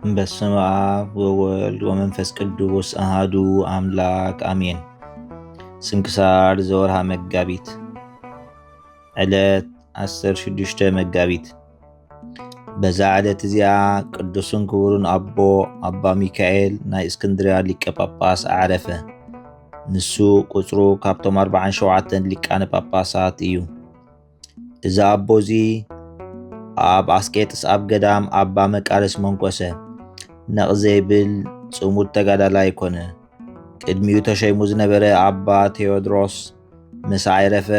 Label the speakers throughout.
Speaker 1: በስመ አብ ወወልድ ወመንፈስ ቅዱስ አሐዱ አምላክ አሜን። ስንክሳር ዘወርሃ መጋቢት። ዕለት 16 መጋቢት። በዛ ዕለት እዚኣ ቅዱስን ክቡርን አባ ሚካኤል ናይ እስክንድርያ ሊቀ ጳጳስ አዕረፈ። ንሱ ቁፅሩ ካብቶም 47 ሊቃነ ጳጳሳት እዩ። እዚ አቦ እዚ ኣብ አስቄጥስ ኣብ ገዳም አባ መቃርስ መንኮሰ። ነቕዘይብል ጽሙድ ተጋዳላይ ኮነ። ቅድሚኡ ተሸይሙ ዝነበረ አባ ቴዎድሮስ ምስ ዓይረፈ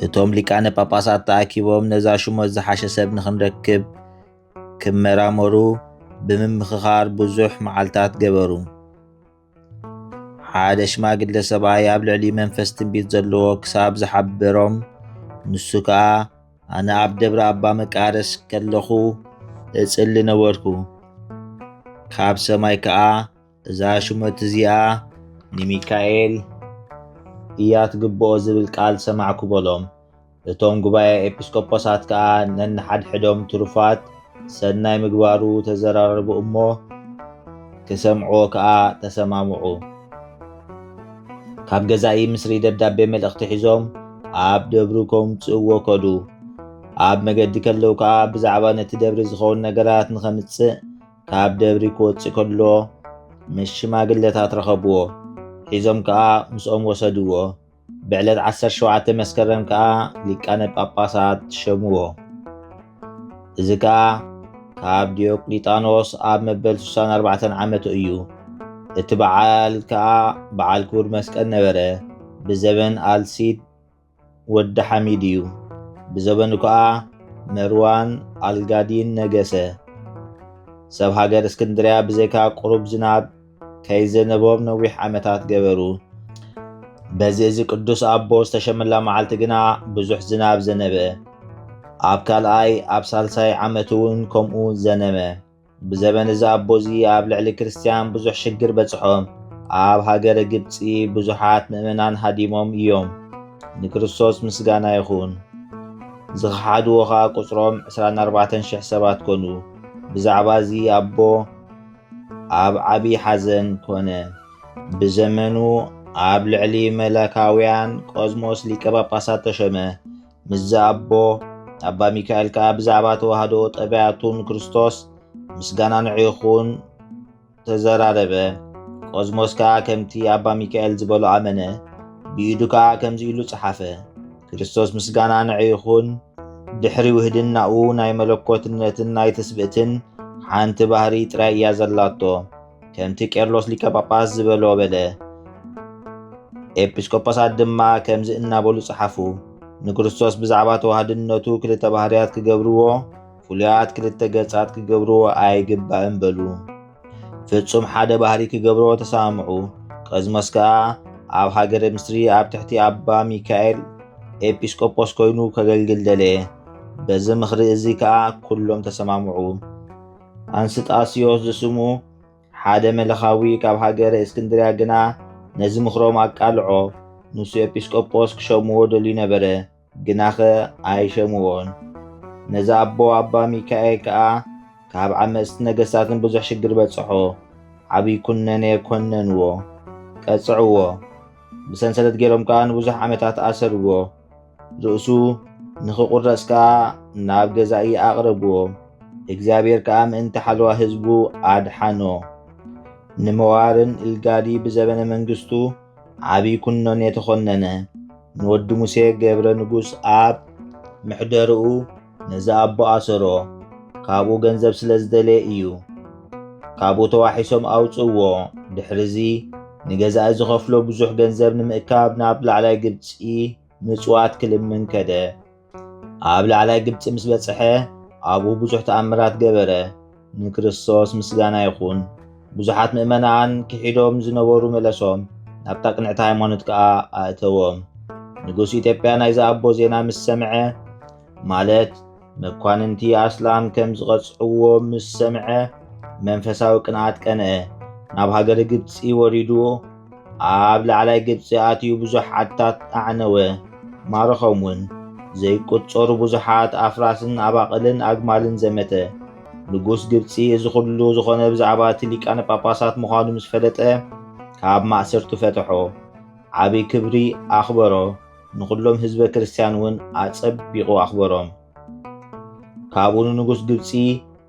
Speaker 1: እቶም ሊቃነ ጳጳሳት ተኣኪቦም ነዛ ሹመት ዝሓሸ ሰብ ንኽንረክብ ክመራመሩ ብምምኽኻር ብዙሕ መዓልታት ገበሩ። ሓደ ሽማግለ ሰብኣይ ኣብ ልዕሊ መንፈስ ትንቢት ዘለዎ ክሳብ ዝሓበሮም ንሱ ከዓ ኣነ ኣብ ደብረ አባ መቃርስ ከለኹ እጽሊ ነበርኩ። ካብ ሰማይ ከዓ እዛ ሹመት እዚኣ ንሚካኤል እያ ትግብኦ ዝብል ቃል ሰማዕኩ በሎም። እቶም ጉባኤ ኤጲስቆጶሳት ከዓ ነንሓድሕዶም ትሩፋት ሰናይ ምግባሩ ተዘራረቡ እሞ ክሰምዖ ከዓ ተሰማምዑ። ካብ ገዛኢ ምስሪ ደብዳቤ መልእኽቲ ሒዞም ኣብ ደብሪ ከምጽእዎ ከዱ። ኣብ መገዲ ከለዉ ከዓ ብዛዕባ ነቲ ደብሪ ዝኸውን ነገራት ንኸምጽእ ካብ ደብሪ ክወፅእ ከሎ ምስ ሽማግለታት ረኸብዎ። ሒዞም ከዓ ምስኦም ወሰድዎ። ብዕለት 17 መስከረም ከዓ ሊቃነ ጳጳሳት ሸምዎ። እዚ ከዓ ካብ ዲዮቅሊጣኖስ ኣብ መበል 64 ዓመቱ እዩ። እቲ በዓል ከዓ በዓል ክቡር መስቀል ነበረ። ብዘበን አልሲድ ወዲ ሓሚድ እዩ። ብዘበኑ ከዓ መርዋን አልጋዲን ነገሰ። ሰብ ሃገር እስክንድርያ ብዘይካ ቁሩብ ዝናብ ከይዘነበም ነዊሕ ዓመታት ገበሩ። በዚ እዚ ቅዱስ አቦ ዝተሸመላ መዓልቲ ግና ብዙሕ ዝናብ ዘነበ። ኣብ ካልኣይ ኣብ ሳልሳይ ዓመቱ እውን ከምኡ ዘነመ። ብዘበን እዚ ኣቦ እዚ ኣብ ልዕሊ ክርስቲያን ብዙሕ ሽግር በፅሖም። ኣብ ሃገረ ግብፂ ብዙሓት ምእመናን ሃዲሞም እዮም። ንክርስቶስ ምስጋና ይኹን። ዝኸሓድዎ ከዓ ቁፅሮም 24,000 ሰባት ኮኑ። ብዛዕባ እዚ ኣቦ ኣብ ዓብይ ሓዘን ኮነ። ብዘመኑ ኣብ ልዕሊ መለካውያን ቆዝሞስ ሊቀ ጳጳሳት ተሸመ። ምዝ ኣቦ አባ ሚካኤል ከዓ ብዛዕባ ተዋህዶ ጠባያቱን ክርስቶስ ምስጋና ንዑ ይኹን ተዘራረበ። ቆዝሞስ ከዓ ከምቲ አባ ሚካኤል ዝበሎ ኣመነ። ብኢዱ ከዓ ከምዚ ኢሉ ፀሓፈ። ክርስቶስ ምስጋና ንዑ ይኹን። ድሕሪ ውህድናኡ ናይ መለኮትነትን ናይ ትስብእትን ሓንቲ ባህሪ ጥራይ እያ ዘላቶ። ከምቲ ቄርሎስ ሊቀ ጳጳስ ዝበሎ በለ። ኤጲስቆጶሳት ድማ ከምዚ እናበሉ ፀሓፉ። ንክርስቶስ ብዛዕባ ተዋህድነቱ ክልተ ባህርያት ክገብርዎ፣ ፍሉያት ክልተ ገጻት ክገብርዎ ኣይግባእን በሉ። ፍጹም ሓደ ባህሪ ክገብርዎ ተሰማምዑ። ቆዝሞስ ከዓ ኣብ ሃገረ ምስሪ ኣብ ትሕቲ አባ ሚካኤል ኤጲስቆጶስ ኮይኑ ከገልግል ደለየ። በዚ ምኽሪ እዚ ከዓ ኩሎም ተሰማምዑ። አንስጣስዮስ ዝስሙ ሓደ መለኻዊ ካብ ሃገረ እስክንድርያ ግና ነዚ ምኽሮም ኣቃልዖ። ንሱ ኤጲስቆጶስ ክሸምዎ ደልዩ ነበረ፣ ግናኸ ኣይሸምዎን። ነዚ ኣቦ አባ ሚካኤል ከዓ ካብ ዓመፅቲ ነገሥታትን ብዙሕ ሽግር በፅሖ። ዓብይ ኩነኔ ኮነንዎ፣ ቀፅዕዎ። ብሰንሰለት ገይሮም ከዓ ንብዙሕ ዓመታት ኣሰርዎ። ርእሱ ንኽቁረፅ ከዓ ናብ ገዛኢ ኣቕረብዎ። እግዚኣብሔር ከዓ ምእንቲ ሓለዋ ህዝቡ ኣድሓኖ። ንመዋርን ኢልጋዲ ብዘበነ መንግስቱ ዓብይ ኩነኔ ተኾነነ። ንወዲ ሙሴ ገብረ ንጉስ ኣብ ምሕደርኡ ነዚ ኣቦ ኣሰሮ። ካብኡ ገንዘብ ስለ ዝደለየ እዩ። ካብኡ ተዋሒሶም ኣውፅዎ። ድሕሪዚ ንገዛኢ ዝኸፍሎ ብዙሕ ገንዘብ ንምእካብ ናብ ላዕላይ ግብፂ ምጽዋት ክልምን ከደ። ኣብ ላዕላይ ግብፂ ምስ በጽሐ ኣብኡ ብዙሕ ተኣምራት ገበረ። ንክርስቶስ ምስጋና ይኹን። ብዙሓት ምእመናን ክሒዶም ዝነበሩ መለሶም። ናብታ ቅንዕቲ ሃይማኖት ከዓ ኣእተዎም። ንጉስ ኢትዮጵያ ናይዚ ኣቦ ዜና ምስ ሰምዐ ማለት መኳንንቲ ኣስላም ከም ዝቐጽዕዎ ምስ ሰምዐ መንፈሳዊ ቅንዓት ቀንዐ። ናብ ሃገረ ግብፂ ወሪዱ ኣብ ላዕላይ ግብፂ ኣትዩ ብዙሕ ዓድታት ኣዕነወ። ማረኸም እውን ዘይቁፀሩ ብዙሓት ኣፍራስን ኣባቕልን ኣግማልን ዘመተ። ንጉስ ግብፂ እዚ ኩሉ ዝኾነ ብዛዕባ እቲ ሊቃነ ጳጳሳት ምዃኑ ምስ ፈለጠ ካብ ማእሰርቱ ፈትሖ ዓብይ ክብሪ ኣኽበሮ ንኩሎም ህዝበ ክርስቲያን እውን ኣጸቢቑ ኣኽበሮም ካብኡ ንጉስ ግብፂ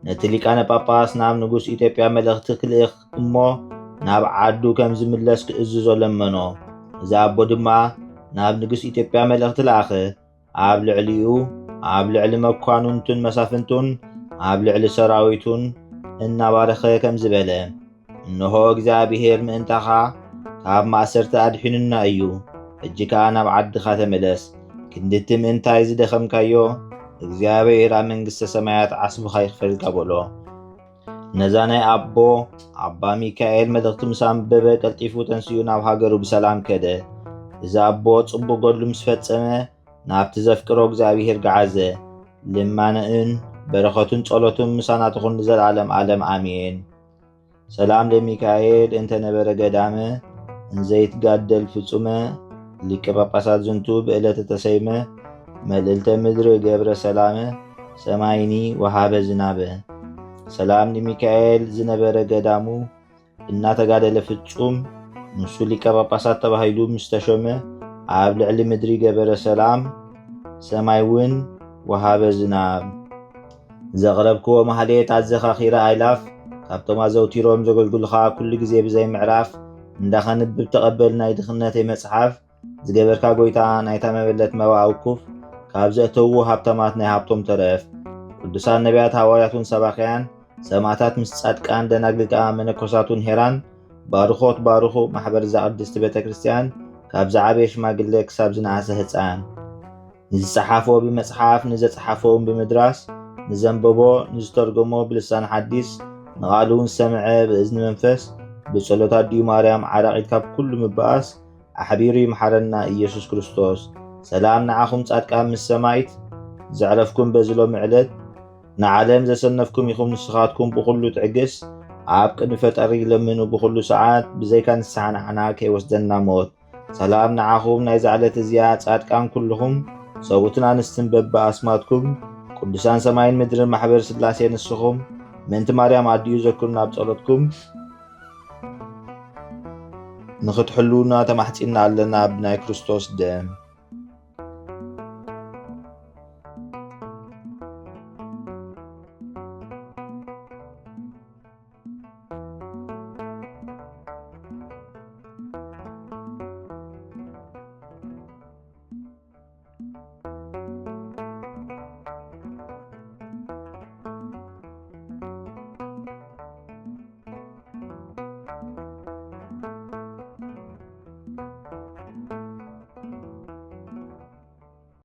Speaker 1: ነቲ ሊቃነ ጳጳስ ናብ ንጉስ ኢትዮጵያ መልእኽቲ ክልእኽ እሞ ናብ ዓዱ ከም ዝምለስ ክእዝዞ ለመኖ እዚ ኣቦ ድማ ናብ ንጉስ ኢትዮጵያ መልእኽቲ ለኣኸ ኣብ ልዕሊኡ ኣብ ልዕሊ መኳንንቱን መሳፍንቱን ኣብ ልዕሊ ሰራዊቱን እናባረኸ ከም ዝበለ እንሆ እግዚአብሔር ምእንታኻ ካብ ማእሰርቲ ኣድሒኑና እዩ ሕጂ ከዓ ናብ ዓድኻ ተመለስ ክንድቲ ምእንታይ ዝደኸምካዮ እግዚአብሔር ኣብ መንግስተ ሰማያት ዓስብኻ ይኽፈልካ በሎ ነዛ ናይ ኣባ ሚካኤል መልእኽቲ ምስ ኣንበበ ቀልጢፉ ተንስኡ ናብ ሃገሩ ብሰላም ከደ እዚ ኣቦ ጽቡቕ ገድሉ ምስ ፈጸመ ናብቲ ዘፍቅሮ እግዚአብሔር ገዓዘ ልማንእን በረኸቱን ጸሎቱን ምሳና ትኹን ዘለዓለም ዓለም አሜን ሰላም ለሚካኤል እንተ ነበረ ገዳመ እንዘይትጋደል ፍጹመ ሊቀ ጳጳሳት ዝንቱ ብዕለተ ተሰይመ መልዕልተ ምድሪ ገብረ ሰላመ ሰማይኒ ወሃበ ዝናበ ሰላም ለሚካኤል ዝነበረ ገዳሙ እናተጋደለ ፍጹም ንሱ ሊቀ ጳጳሳት ተባሂሉ ምስተሾመ ኣብ ልዕሊ ምድሪ ገበረ ሰላም ሰማይ እውን ወሃበ ዝናብ ዘቕረብክዎ ማህሌት ኣዘኻኺረ ኣይላፍ ካብቶም ኣዘውቲሮም ዘገልግሉኻ ኩሉ ግዜ ብዘይ ምዕራፍ እንዳኸንብብ ተቐበል ናይ ድኽነተይ መጽሓፍ ዝገበርካ ጎይታ ናይታ መበለት መባእ ውኩፍ ካብ ዘእተውዎ ሃብታማት ናይ ሃብቶም ተረፍ ቅዱሳን ነቢያት ሃዋርያቱን ሰባኽያን ሰማዕታት ምስ ጻድቃን ደናግል መነኮሳቱን ሄራን ባርኾት ባርኹ ማሕበር ቅድስቲ ቤተ ክርስቲያን ካብ ዝዓበየ ሽማግለ ክሳብ ዝነኣሰ ህፃን ንዝፀሓፎ ብመጽሓፍ ንዘፀሓፎውን ብምድራስ ንዘንበቦ ንዝተርጎሞ ብልሳን ሓዲስ ንቓሉውን ሰምዐ ብእዝኒ መንፈስ ብጸሎታ ድዩ ማርያም ዓራቂት ካብ ኩሉ ምባኣስ ኣሕቢሩ ይምሓረና ኢየሱስ ክርስቶስ ሰላም ንዓኹም ጻድቃን ምስ ሰማይት ዘዕረፍኩም በዝሎም ዕለት ንዓለም ዘሰነፍኩም ኢኹም ንስኻትኩም ብኩሉ ትዕግስ ኣብ ቅድሚ ፈጣሪ ለምኑ ብኩሉ ሰዓት ብዘይካ ንስሓ ንዓና ከይወስደና ሞት ሰላም ንዓኹም ናይ ዛዕለት እዚኣ ጻድቃን ኩልኹም ሰውትን ኣንስትን በብኣስማትኩም ቅዱሳን ሰማይን ምድርን ማሕበር ስላሴ ንስኹም ምንቲ ማርያም ኣድዩ ዘክሩና ብጸሎትኩም ንኽትሕሉና ተማሕፂና ኣለና ብናይ ክርስቶስ ደም